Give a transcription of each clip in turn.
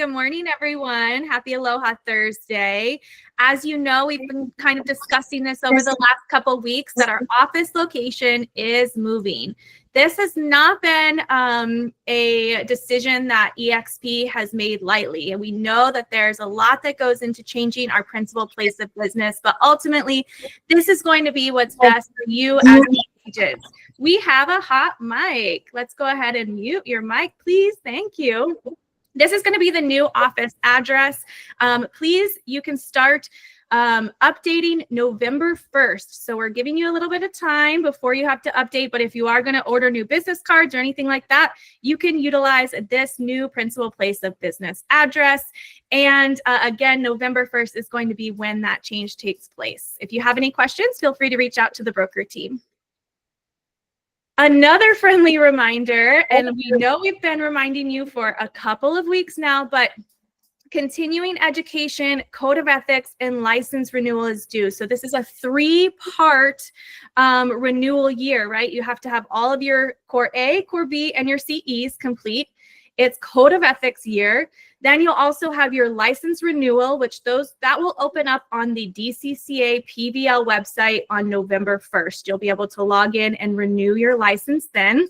Good morning, everyone. Happy Aloha Thursday. As you know, we've been kind of discussing this over the last couple of weeks that our office location is moving. This has not been a decision that eXp has made lightly. And we know that there's a lot that goes into changing our principal place of business, but ultimately, this is going to be what's best for you as agents. We have a hot mic. Let's go ahead and mute your mic, please. Thank you. This is going to be the new office address. Please, you can start updating November 1st. So we're giving you a little bit of time before you have to update. But if you are going to order new business cards or anything like that, you can utilize this new principal place of business address. And again, November 1st is going to be when that change takes place. If you have any questions, feel free to reach out to the broker team. Another friendly reminder, and we know we've been reminding you for a couple of weeks now, but continuing education, code of ethics, and license renewal is due. So this is a 3-part renewal year, right? You have to have all of your Core A, Core B, and your CEs complete. It's code of ethics year. Then you'll also have your license renewal, which that will open up on the DCCA PVL website on November 1st. You'll be able to log in and renew your license then.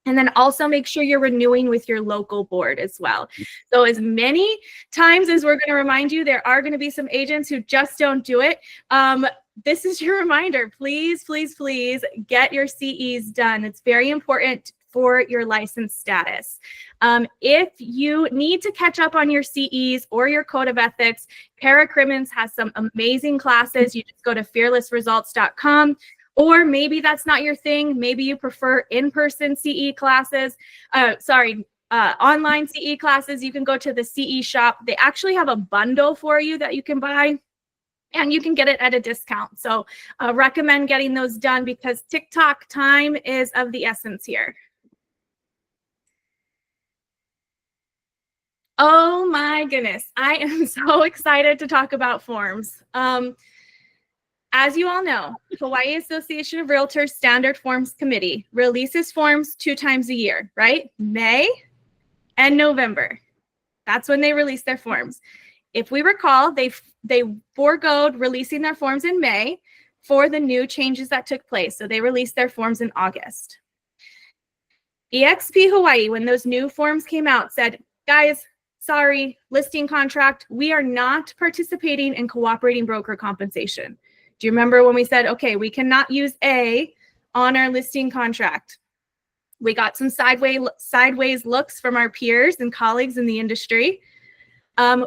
And then also make sure you're renewing with your local board as well. So as many times as we're going to remind you, there are going to be some agents who just don't do it. This is your reminder. Please, please, please get your CEs done. It's very important for your license status. If you need to catch up on your CEs or your code of ethics, Paracrimmins has some amazing classes. You just go to fearlessresults.com. Or maybe that's not your thing. Maybe you prefer in-person CE classes. Online CE classes. You can go to the CE shop. They actually have a bundle for you that you can buy, and you can get it at a discount. So recommend getting those done because TikTok time is of the essence here. Oh my goodness. I am so excited to talk about forms. As you all know, Hawaii Association of Realtors Standard Forms Committee releases forms 2 times a year, right? May and November. That's when they release their forms. If we recall, they foregoed releasing their forms in May for the new changes that took place. So they released their forms in August. eXp Hawaii, when those new forms came out, said, guys, sorry, listing contract, we are not participating in cooperating broker compensation. Do you remember when we said, okay, we cannot use A on our listing contract? We got some sideways looks from our peers and colleagues in the industry.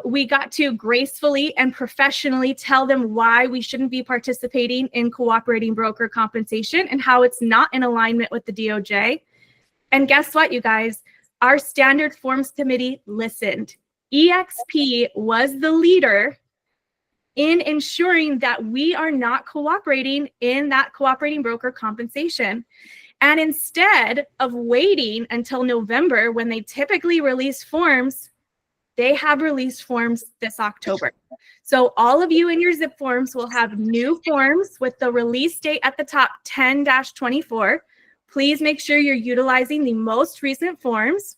We got to gracefully and professionally tell them why we shouldn't be participating in cooperating broker compensation and how it's not in alignment with the DOJ. And guess what, you guys? Our Standard Forms Committee listened. eXp was the leader in ensuring that we are not cooperating in that cooperating broker compensation. And instead of waiting until November when they typically release forms, they have released forms this October. So all of you in your zip forms will have new forms with the release date at the top 10-24. Please make sure you're utilizing the most recent forms.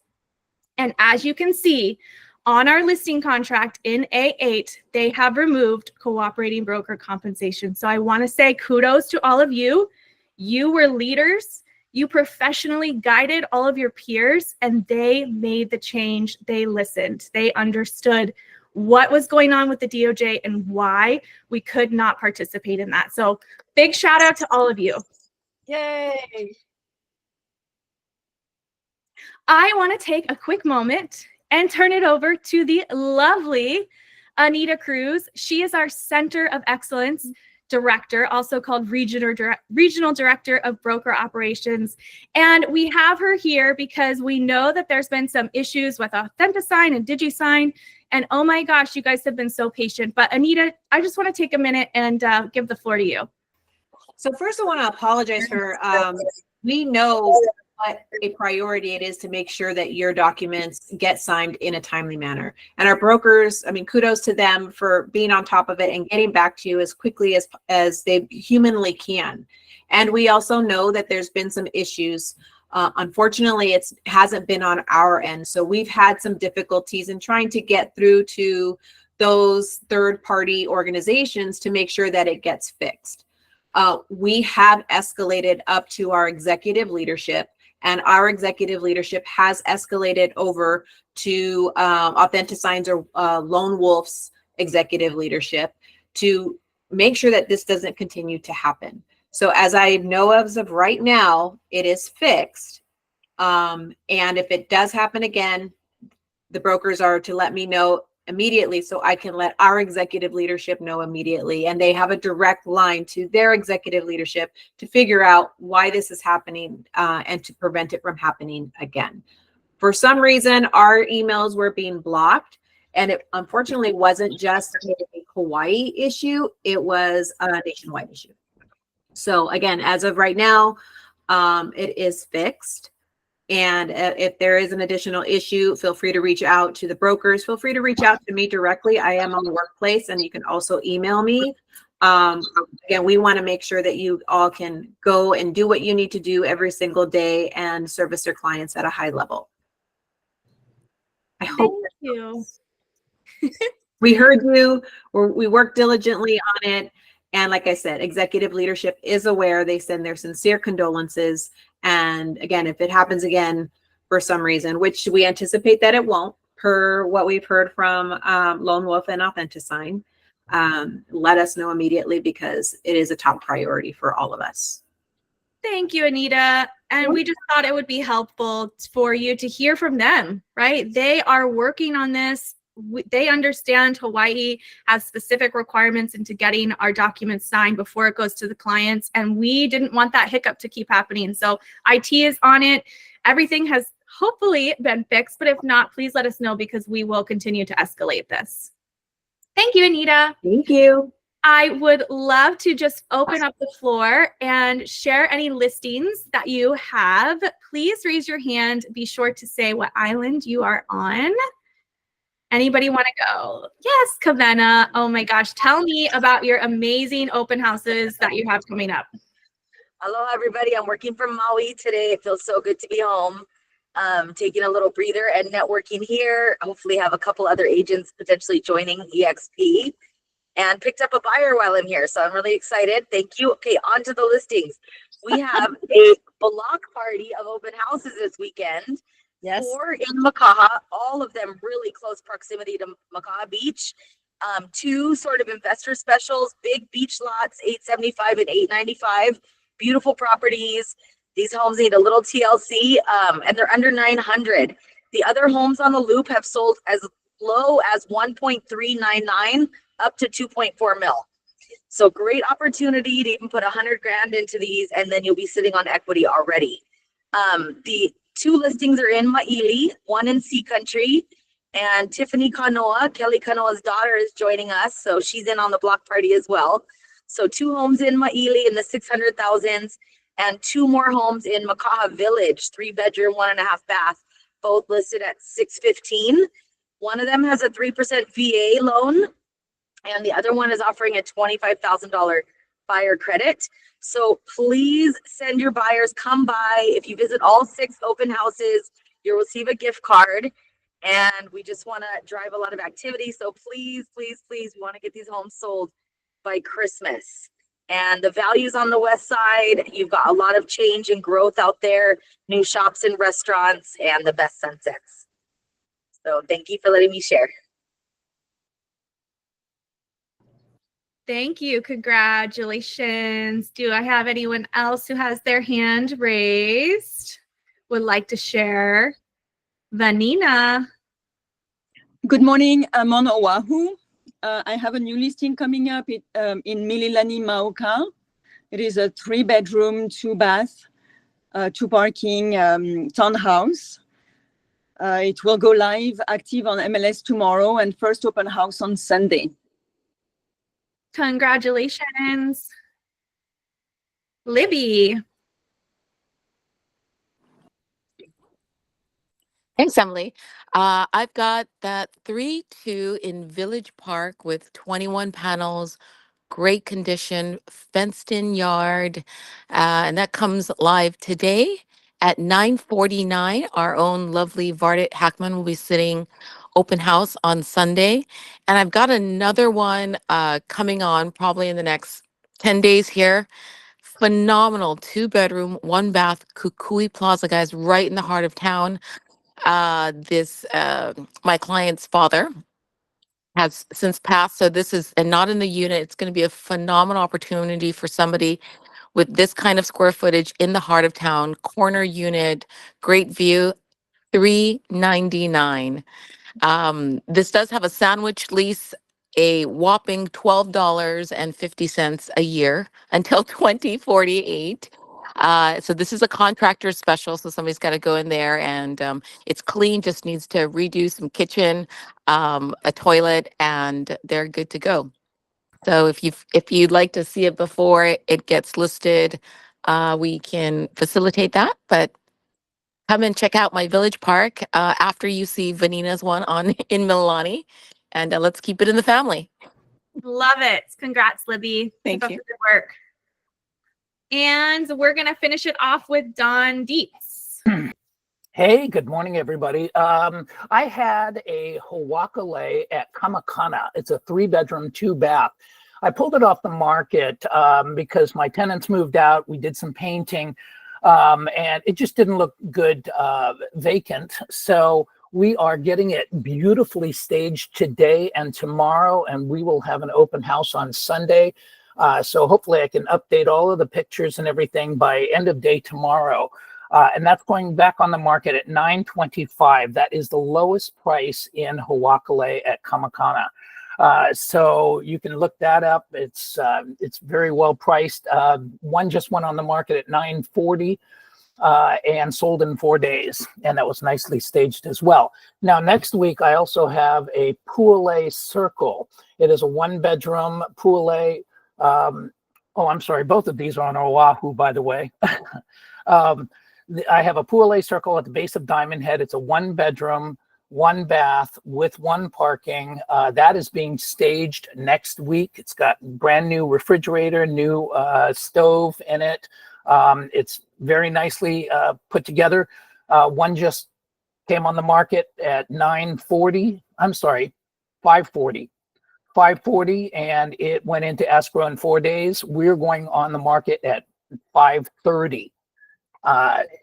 And as you can see, on our listing contract in A8, they have removed cooperating broker compensation. So I want to say kudos to all of you. You were leaders. You professionally guided all of your peers, and they made the change. They listened. They understood what was going on with the DOJ and why we could not participate in that. So big shout out to all of you. Yay. I want to take a quick moment and turn it over to the lovely Anita Cruz. She is our Center of Excellence Director, also called Regional Director of Broker Operations. And we have her here because we know that there's been some issues with AuthentiSign and DigiSign. And oh my gosh, you guys have been so patient. But Anita, I just want to take a minute and give the floor to you. So first I want to apologize for, we know what a priority it is to make sure that your documents get signed in a timely manner. And our brokers, I mean, kudos to them for being on top of it and getting back to you as quickly as they humanly can. And we also know that there's been some issues Unfortunately, it hasn't been on our end. So we've had some difficulties in trying to get through to those third-party organizations to make sure that it gets fixed. We have escalated up to our executive leadership, and our executive leadership has escalated over to Authenticign's or Lone Wolf's executive leadership to make sure that this doesn't continue to happen. So as I know as of right now, it is fixed. And if it does happen again, the brokers are to let me know immediately so I can let our executive leadership know immediately. And they have a direct line to their executive leadership to figure out why this is happening and to prevent it from happening again. For some reason, our emails were being blocked. And it unfortunately wasn't just a Hawaii issue, it was a nationwide issue. So again, as of right now, it is fixed. And if there is an additional issue, feel free to reach out to the brokers. Feel free to reach out to me directly. I am on the workplace, and you can also email me. Again, we want to make sure that you all can go and do what you need to do every single day and service your clients at a high level. I hope. Thank you. We heard you. We worked diligently on it. And like I said, executive leadership is aware. They send their sincere condolences. And again, if it happens again for some reason, which we anticipate that it won't, per what we've heard from Lone Wolf and Authentisign, let us know immediately because it is a top priority for all of us. Thank you, Anita. And we just thought it would be helpful for you to hear from them, right? They are working on this. They understand Hawaii has specific requirements into getting our documents signed before it goes to the clients. And we didn't want that hiccup to keep happening. So IT is on it. Everything has hopefully been fixed, but if not, please let us know because we will continue to escalate this. Thank you, Anita. Thank you. I would love to just open up the floor and share any listings that you have. Please raise your hand. Be sure to say what island you are on. Anybody want to go? Yes, Kavena. Oh my gosh. Tell me about your amazing open houses that you have coming up. Hello, everybody. I'm working from Maui today. It feels so good to be home. Taking a little breather and networking here. Hopefully have a couple other agents potentially joining eXp. And picked up a buyer while I'm here. So I'm really excited. Thank you. Okay, on to the listings. We have a block party of open houses this weekend. Yes. 4 in Makaha, all of them really close proximity to Makaha Beach. 2 sort of investor specials, big beach lots, $875 and $895. Beautiful properties. These homes need a little TLC, and they're under 900. The other homes on the loop have sold as low as 1.399 up to 2.4 mil. So great opportunity to even put 100 grand into these, and then you'll be sitting on equity already. The 2 listings are in Maili, 1 in Sea Country, and Tiffany Kanoa, Kelly Kanoa's daughter, is joining us. So she's in on the block party as well. So 2 homes in Maili in the 600,000s and 2 more homes in Makaha Village, 3-bedroom, 1.5 bath, both listed at 615. One of them has a 3% VA loan, and the other one is offering a $25,000 buyer credit. So please send your buyers, come by. If you visit all 6 open houses, you'll receive a gift card. And we just want to drive a lot of activity. So please, please, please, we want to get these homes sold by Christmas. And the values on the west side, you've got a lot of change and growth out there, new shops and restaurants, and the best sunsets. So thank you for letting me share. Thank you. Congratulations. Do I have anyone else who has their hand raised? Would like to share? Vanina. Good morning. I'm on Oahu. I have a new listing coming up in Mililani, Mauka. It is a 3-bedroom, 2-bath, 2 parking townhouse. It will go live active on MLS tomorrow and first open house on Sunday. Congratulations. Libby. Thanks, Emily. I've got that 3-2 in Village Park with 21 panels, great condition, fenced in yard, and that comes live today. At 9:49, our own lovely Vardit Hackman will be sitting open house on Sunday. And I've got another one coming on probably in the next 10 days here. Phenomenal 2-bedroom, 1-bath Kukui Plaza, guys, right in the heart of town. My client's father has since passed. So this is, and not in the unit, it's going to be a phenomenal opportunity for somebody with this kind of square footage in the heart of town, corner unit, great view, $399. This does have a sandwich lease, a whopping $12.50 a year until 2048. So this is a contractor special. So somebody's got to go in there and it's clean, just needs to redo some kitchen, a toilet, and they're good to go. So if you'd like to see it before it gets listed, we can facilitate that. But come and check out my village park after you see Vanina's one on in Mililani, and let's keep it in the family. Love it. Congrats, Libby. Thank Keep up you. the good work. And we're going to finish it off with Don Dietz. Hey, good morning, everybody. I had a Hawakale at Kamakana. It's a 3-bedroom, 2-bath. I pulled it off the market because my tenants moved out. We did some painting, and it just didn't look good vacant. So we are getting it beautifully staged today and tomorrow, and we will have an open house on Sunday. So hopefully I can update all of the pictures and everything by end of day tomorrow. And that's going back on the market at $925. That is the lowest price in Hawakale at Kamakana. So you can look that up. It's very well priced. One just went on the market at $940 and sold in 4 days, and that was nicely staged as well. Now next week I also have a Pu'ulei Circle. It is a 1-bedroom Pu'ulei. I'm sorry, both of these are on Oahu, by the way. I have a Pu'ulei Circle at the base of Diamond Head. It's a 1-bedroom, 1-bath with 1 parking. That is being staged next week. It's got brand new refrigerator, new stove in it. It's very nicely put together. One just came on the market at $540, and it went into escrow in 4 days. We're going on the market at $530.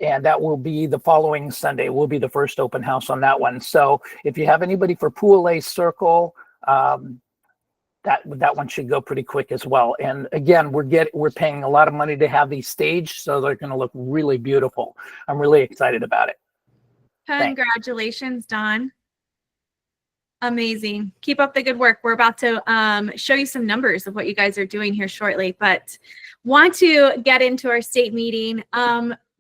And that will be the following Sunday. Will be the first open house on that one. So if you have anybody for Pu'ulei Circle, that one should go pretty quick as well. And again, we're paying a lot of money to have these staged, so they're going to look really beautiful. I'm really excited about it. Congratulations, Don. Amazing. Keep up the good work. We're about to show you some numbers of what you guys are doing here shortly, but want to get into our state meeting.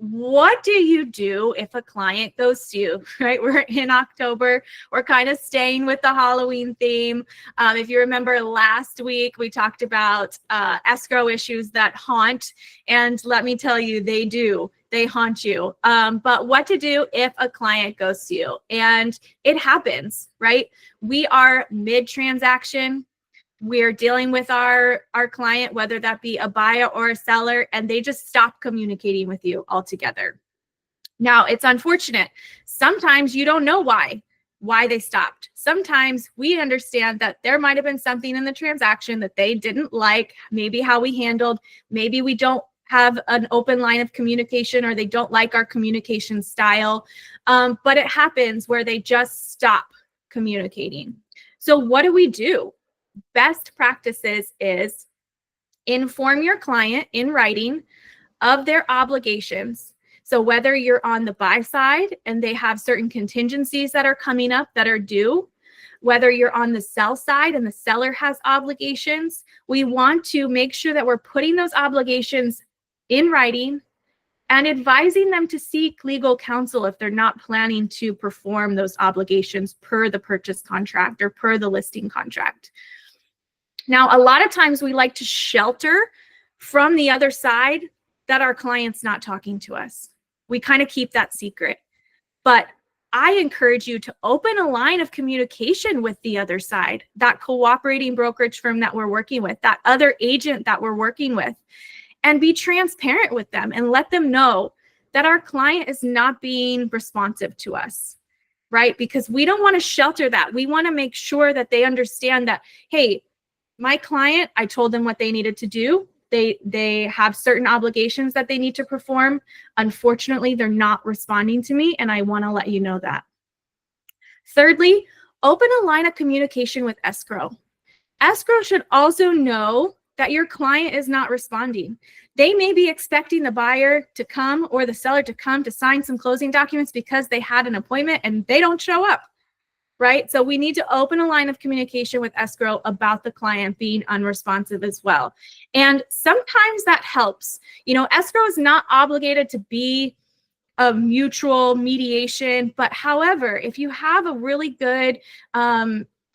What do you do if a client goes to you, right? We're in October. We're kind of staying with the Halloween theme. If you remember last week, we talked about escrow issues that haunt. And let me tell you, they do. They haunt you. But what to do if a client goes to you? And it happens, right? We are mid-transaction. We're dealing with our client, whether that be a buyer or a seller, and they just stop communicating with you altogether. Now, it's unfortunate. Sometimes you don't know why they stopped. Sometimes we understand that there might have been something in the transaction that they didn't like, maybe how we handled, maybe we don't have an open line of communication, or they don't like our communication style. But it happens where they just stop communicating. So what do? Best practices is inform your client in writing of their obligations. So whether you're on the buy side and they have certain contingencies that are coming up that are due, whether you're on the sell side and the seller has obligations, we want to make sure that we're putting those obligations in writing and advising them to seek legal counsel if they're not planning to perform those obligations per the purchase contract or per the listing contract. Now, a lot of times we like to shelter from the other side that our client's not talking to us. We kind of keep that secret. But I encourage you to open a line of communication with the other side, that cooperating brokerage firm that we're working with, that other agent that we're working with, and be transparent with them and let them know that our client is not being responsive to us, right? Because we don't want to shelter that. We want to make sure that they understand that, hey, my client, I told them what they needed to do. They have certain obligations that they need to perform. Unfortunately, they're not responding to me, and I want to let you know that. Thirdly, open a line of communication with escrow. Escrow should also know that your client is not responding. They may be expecting the buyer to come or the seller to come to sign some closing documents because they had an appointment and they don't show up, right? So we need to open a line of communication with escrow about the client being unresponsive as well. And sometimes that helps. You know, escrow is not obligated to be a mutual mediation, but however, if you have a really good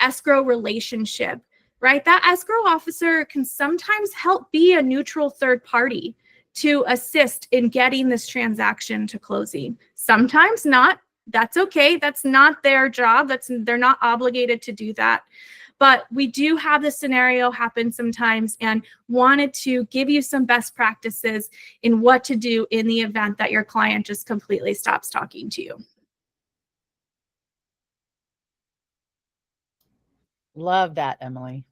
escrow relationship, right, that escrow officer can sometimes help be a neutral third party to assist in getting this transaction to closing. Sometimes not. That's okay. That's not their job. They're not obligated to do that. But we do have this scenario happen sometimes, and wanted to give you some best practices in what to do in the event that your client just completely stops talking to you. Love that, Emily.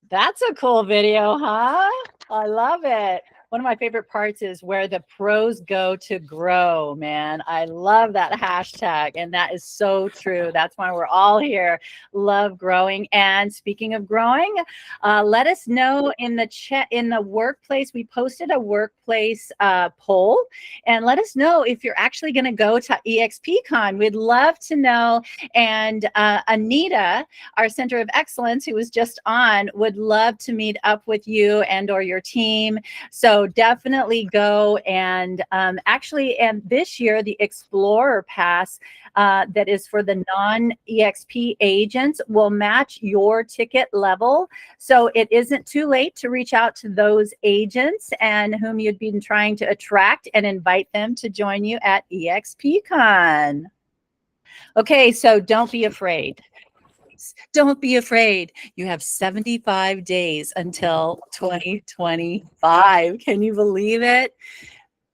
That's a cool video, huh? I love it. One of my favorite parts is where the pros go to grow, man. I love that hashtag, and that is so true. That's why we're all here. Love growing. And speaking of growing, let us know in the chat, in the workplace. We posted a workplace poll, and let us know if you're actually going to go to eXpCon. We'd love to know. And Anita, our Center of Excellence, who was just on, would love to meet up with you and or your team. So definitely go. And actually, and this year, the Explorer Pass that is for the non-eXp agents will match your ticket level. So it isn't too late to reach out to those agents and whom you'd been trying to attract and invite them to join you at eXpCon. Okay, so don't be afraid. Don't be afraid. You have 75 days until 2025. Can you believe it?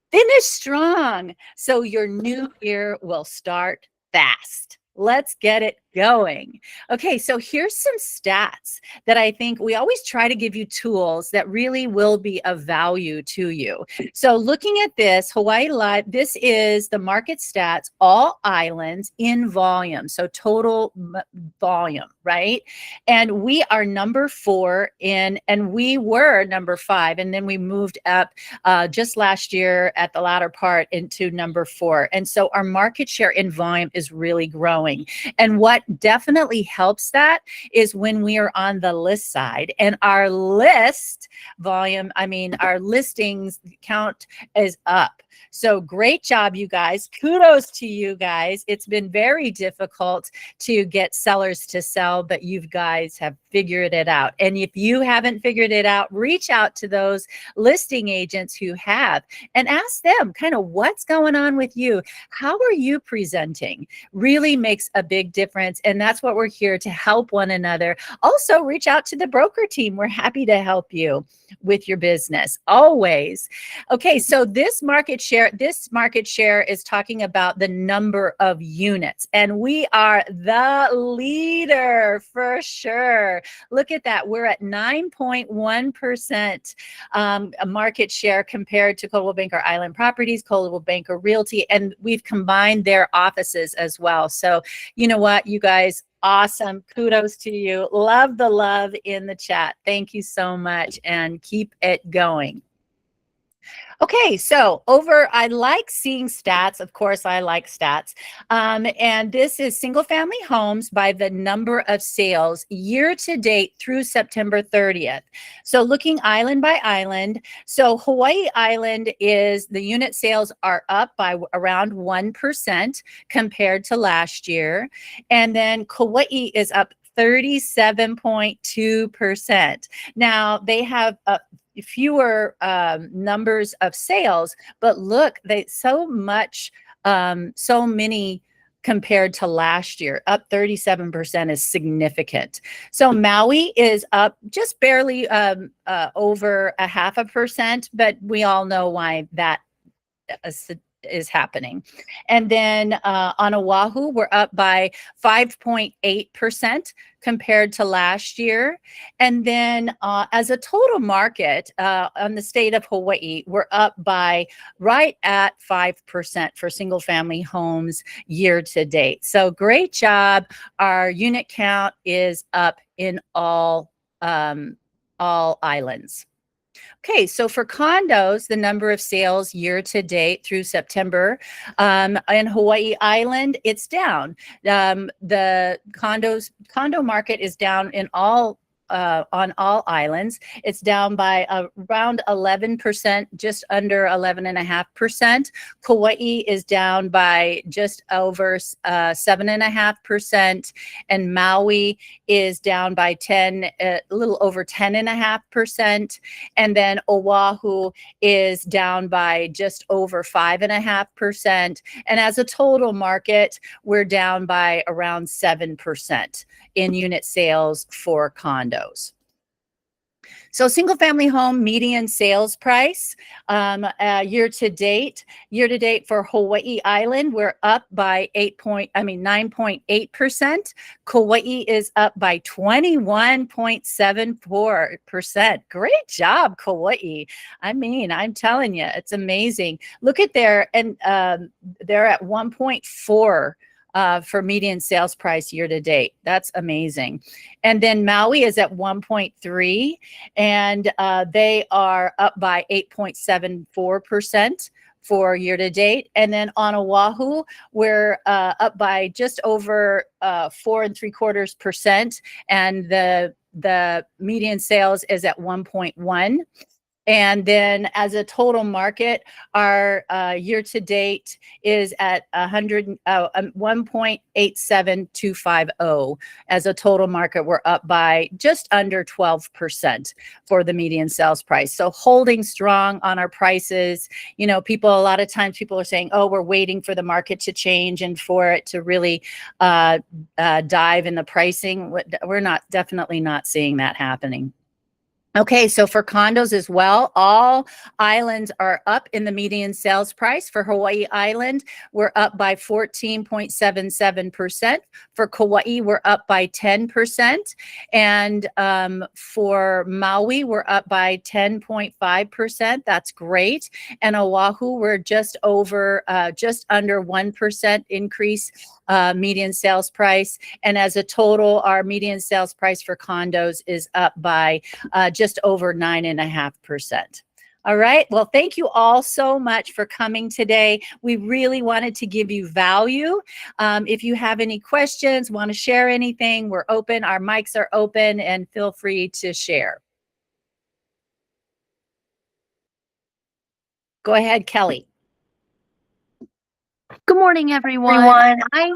Finish strong. So your new year will start fast. Let's get it going. Okay, so here's some stats that I think we always try to give you tools that really will be of value to you. So looking at this, Hawaii Live, this is the market stats, all islands in volume. So total volume, right? And we are number 4 in, and we were number 5. And then we moved up just last year at the latter part into number 4. And so our market share in volume is really growing. And what definitely helps that is when we are on the list side, and our list volume, I mean, our listings count is up. So great job, you guys. Kudos to you guys. It's been very difficult to get sellers to sell, but you guys have figured it out. And if you haven't figured it out, reach out to those listing agents who have and ask them kind of what's going on with you. How are you presenting? Really makes a big difference. And that's what we're here to help one another. Also, reach out to the broker team. We're happy to help you with your business always. Okay, so this market share is talking about the number of units, and we are the leader for sure. Look at that. We're at 9.1% market share compared to Coldwell Banker Island Properties, Coldwell Banker Realty, and we've combined their offices as well. So you know what, you guys, awesome. Kudos to you. Love the love in the chat. Thank you so much, and keep it going. Okay, so I like seeing stats. Of course, I like stats. And this is single family homes by the number of sales year to date through September 30th. So looking island by island. So Hawaii Island is the unit sales are up by around 1% compared to last year. And then Kauai is up 37.2%. Now they have fewer numbers of sales, but look, so many compared to last year. Up 37% is significant. So Maui is up just barely over 0.5%, but we all know why that is happening. And then on Oahu, we're up by 5.8% compared to last year. And then as a total market on the state of Hawaii, we're up by right at 5% for single family homes year to date. So great job. Our unit count is up in all islands. Okay, so for condos, the number of sales year to date through September in Hawaii Island, it's down. The condo market is down in all on all islands. It's down by around 11%, just under 11.5%. Kauai is down by just over 7.5%, and Maui is down by a little over 10.5%, and then Oahu is down by just over 5.5%. And as a total market, we're down by around 7% in unit sales for condos. So single family home median sales price year to date for Hawaii Island, we're up by 9.8%. Kauai is up by 21.74%. Great job, Kauai. I mean, I'm telling you, it's amazing. Look at there, and they're at 1.4 for median sales price year to date. That's amazing. And then Maui is at 1.3, and they are up by 8.74% for year to date. And then on Oahu, we're up by just over 4.75%, and the median sales is at 1.1. And then as a total market, our year to date is at 1.87250. As a total market, we're up by just under 12% for the median sales price. So holding strong on our prices. You know, a lot of times people are saying, oh, we're waiting for the market to change and for it to really dive in the pricing. We're definitely not seeing that happening. Okay, so for condos as well, all islands are up in the median sales price. For Hawaii Island, we're up by 14.77%. For Kauai, we're up by 10%. And for Maui, we're up by 10.5%. That's great. And Oahu, we're just under 1% increase median sales price. And as a total, our median sales price for condos is up by just over 9.5%. All right. Well, thank you all so much for coming today. We really wanted to give you value. If you have any questions, want to share anything, we're open. Our mics are open, and feel free to share. Go ahead, Kelly. Good morning, everyone. I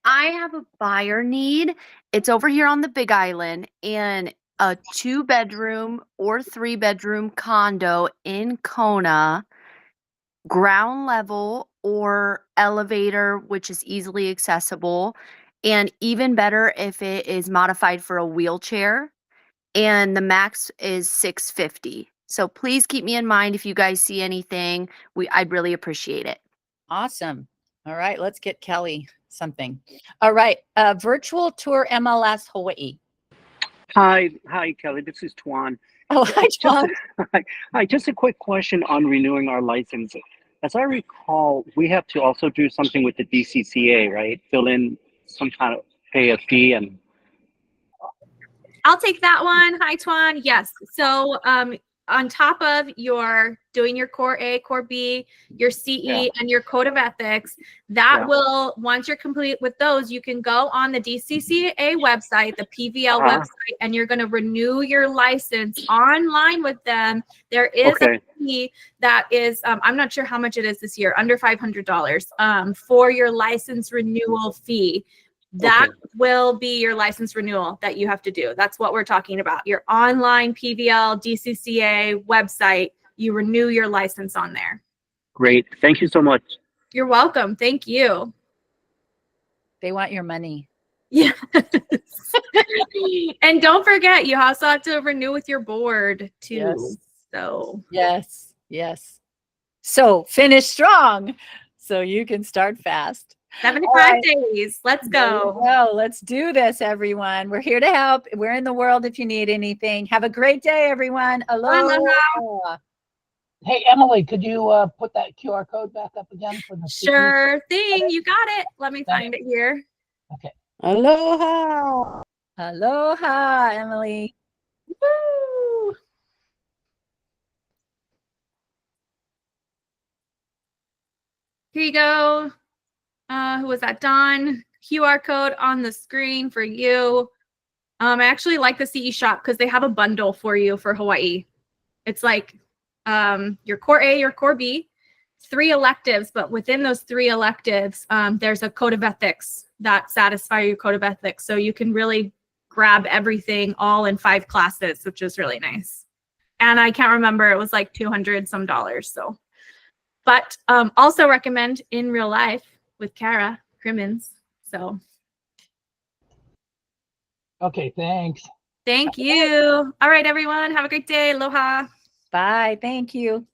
have a buyer need. It's over here on the Big Island, and a 2-bedroom or 3-bedroom condo in Kona, ground level or elevator, which is easily accessible, and even better if it is modified for a wheelchair, and the max is $650. So please keep me in mind if you guys see anything. I'd really appreciate it. Awesome. All right, let's get Kelly something. All right, virtual tour MLS Hawaii. Hi, Kelly. This is Tuan. Oh, hi, Tuan. Hi, just a quick question on renewing our license. As I recall, we have to also do something with the DCCA, right? Fill in some kind of pay a fee and. I'll take that one. Hi, Tuan. Yes. So on top of your doing your core A, core B, your CE, Yeah. and your code of ethics. That Yeah. will, once you're complete with those, you can go on the DCCA website, the PVL Uh-huh. website, and you're going to renew your license online with them. There is Okay. a fee that is, I'm not sure how much it is this year, under $500 for your license renewal fee. That Okay. will be your license renewal that you have to do. That's what we're talking about. Your online PVL DCCA website, you renew your license on there. Great. Thank you so much. You're welcome. Thank you. They want your money. Yes. And don't forget, you also have to renew with your board too. Yes. So Yes. Yes. So finish strong so you can start fast. 75 All right. days. Let's There you go. go. Let's do this, everyone. We're here to help. We're in the world if you need anything. Have a great day, everyone. Aloha. Hey, Emily, could you put that QR code back up again for the CE? Sure thing. You got it. Let me find it here. Okay. Aloha. Aloha, Emily. Woo! Here you go. Who was that? Don. QR code on the screen for you. I actually like the CE shop because they have a bundle for you for Hawaii. It's like your core A, your core B, 3 electives, but within those 3 electives, there's a code of ethics that satisfy your code of ethics. So you can really grab everything all in 5 classes, which is really nice. And I can't remember, it was like $200 some. So, but also recommend in real life with Kara Crimmins. So. Okay, thanks. Thank you. All right, everyone. Have a great day. Aloha. Bye. Thank you.